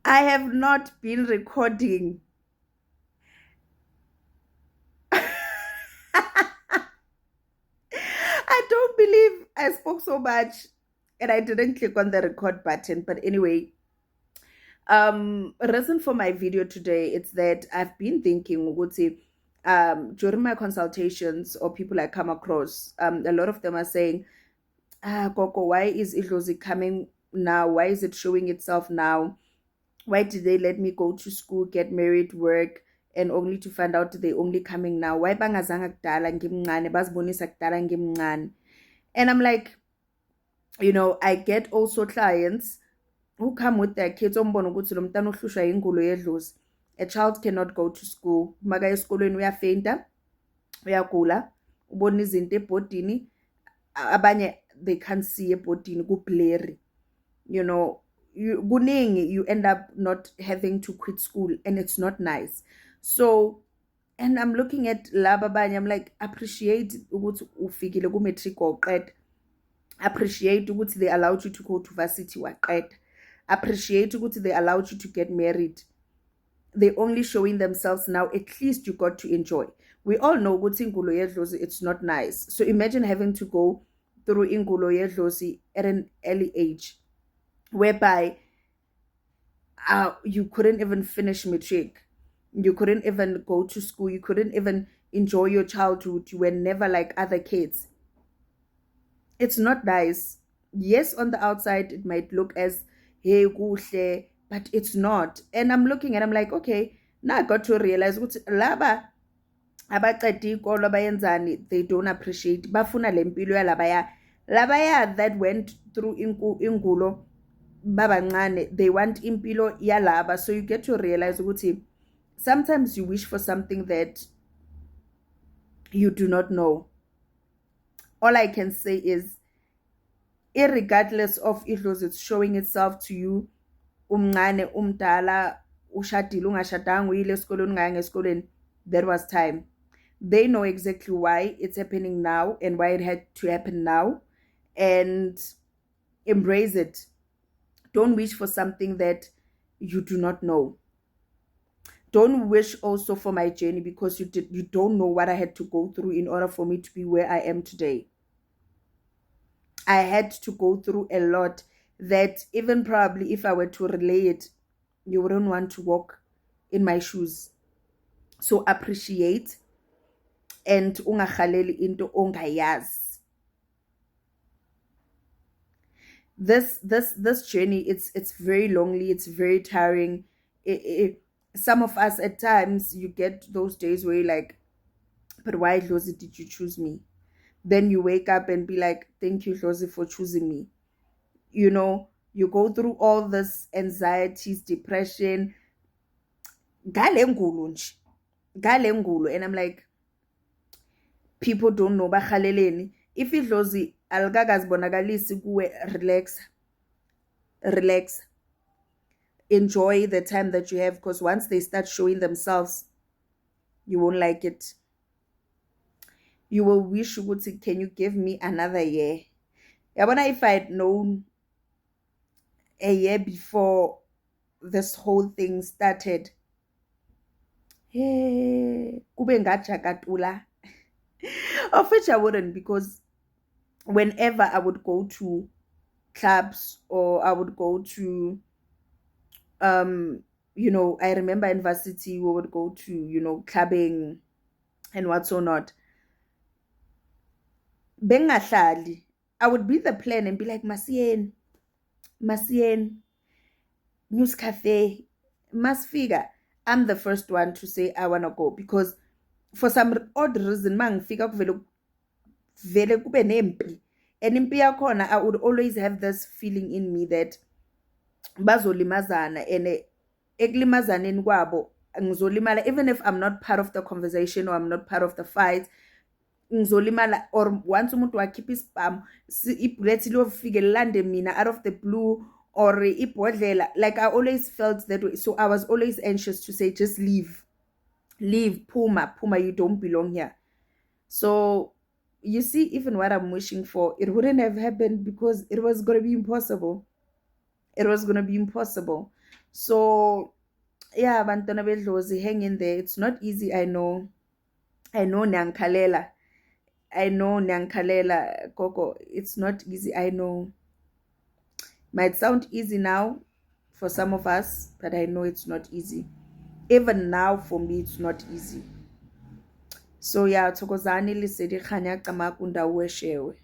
I have not been recording. I don't believe I spoke so much and I didn't click on the record button. But anyway, reason for my video today it's that I've been thinking ukuthi, during my consultations or people I come across, a lot of them are saying, Coco, why is Idlozi coming now? Why is it showing itself now? Why did they let me go to school, get married, work, and only to find out they only coming now? Why bangazanga kudala ngimncane, bazibonisa kudala ngimncane? And I'm like, I get also clients who come with their kids. Ombona ukuthi lo mntana uhlushwa ingulo yedlozi. A child cannot go to school. Maka esikolweni uyafeinta, uyagula, ubona izinto ebhodini, abanye they can't see ebhodini, kublurry. You end up not having to quit school and it's not nice. So, and I'm looking at laba abanye, I'm like, appreciate ukuthi ufikile ku matric waqeda. Appreciate ukuthi they allowed you to go to varsity waqeda. Appreciate ukuthi they allowed you to get married. They only showing themselves now. At least you got to enjoy. We all know ukuthi ingulo yedlozi, it's not nice. So imagine having to go through ingulo yedlozi at an early age, whereby you couldn't even finish matric, you couldn't even go to school, you couldn't even enjoy your childhood, you were never like other kids. It's not nice. Yes, on the outside it might look as hey kuhle, but it's not. And I'm looking and I'm like, okay, now I got to realize ukuthi laba abaqeda ikolo abayenzani, they don't appreciate, bafuna lempilo labaya that went through ingulo babancane, they want impilo yalaba. So you get to realize ukuthi sometimes you wish for something that you do not know. All I can say is, irregardless of idlozi, it's showing itself to you, umncane umdala, ushadile ungashadanga, uyile esikoleni ungayanga esikoleni, there was time. They know exactly why it's happening now and why it had to happen now, and embrace it. Don't wish for something that you do not know. Don't wish also for my journey because you don't know what I had to go through in order for me to be where I am today. I had to go through a lot that even probably if I were to relay it, you wouldn't want to walk in my shoes. So appreciate and ungakhaleli into ongayazi. This journey, it's very lonely, it's very tiring. Some of us at times, you get those days where you're like, but why, Dlozi, did you choose me? Then you wake up and be like, thank you, Dlozi, for choosing me. You go through all this anxieties, depression, gale ngulo, and I'm like, people don't know bakhaleleni. If idlozi alikakazibonakalisi kuwe, relax, enjoy the time that you have, because once they start showing themselves, you won't like it. You will wish ukuthi, can you give me another year? Yabona, if I had known a year before this whole thing started, kube ngajakatula. Of which I wouldn't, because whenever I would go to clubs or I would go to I remember in varsity we would go to clubbing and what's or not. Bengahlali, I would be the plan and be like, Masien, News Cafe, Masfiga. I'm the first one to say I wanna go, because for some odd reason mangifika vele kube nempi, and impi yakhona, I would always have this feeling in me that bazolimazana, and ekulimazaneni kwabo ngizolimala, even if I'm not part of the conversation or I'm not part of the fight, ngizolimala. Or once umuntu wakhipha ispam, ibullet liyofike lilande mina out of the blue, or ibhodlela, like I always felt that way. So I was always anxious to say, just leave, Puma, you don't belong here. So you see, even what I'm wishing for, it wouldn't have happened because it was going to be impossible. it was going to be impossible. So yeah, bantwana bedlozi, hang in there. It's not easy. I know Nyankalela. I know Nyankalela, Coco. It's not easy. I know. Might sound easy now for some of us, but I know it's not easy. Even now, for me, it's not easy. So yeah, thokozani lisedi khanya kama kunda weshewe.